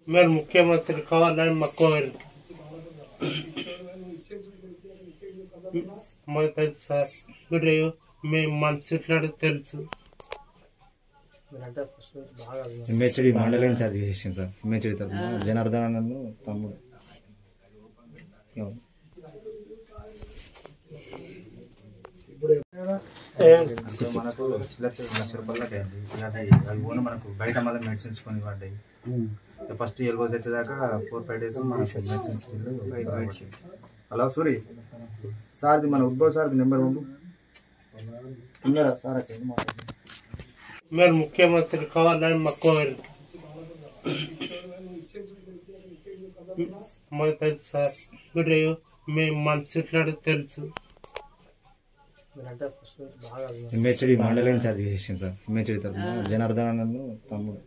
మీరు ముఖ్యమంత్రి కావాలని మా కోరిక. మాకు తెలుసు సార్, మీరు మేము మనసు తెలుసు. మేచడి మండలి ఇన్ఛార్జ్ చేసింది సార్. మేచడి తరఫున జనార్దన్ తమ్ముడు. మనకు ₹1,00,000 అయింది. అవి ఓన్ మనకు బయట మళ్ళీ మెడిసిన్స్ కొని పడ్డాయి. ఫస్ట్ ఎల్బోస్ వచ్చేదాకా 4-5 days మనకు మెడిసిన్స్ బిల్లు. హలో సూరి సార్ది, మన ఉద్భవ్ సార్ది నెంబర్ పంపు. ఉన్నారా సార్? వచ్చేది మీరు ముఖ్యమంత్రి కావాలని మా కోరిక. మాకు తెలుసు సార్, మీరు మేము మనసు తెలుసు. మేచడి మండలి ఇన్ఛార్జ్ చేసింది సార్. మేచడి తరఫున జనార్దన్ తమ్ముడు.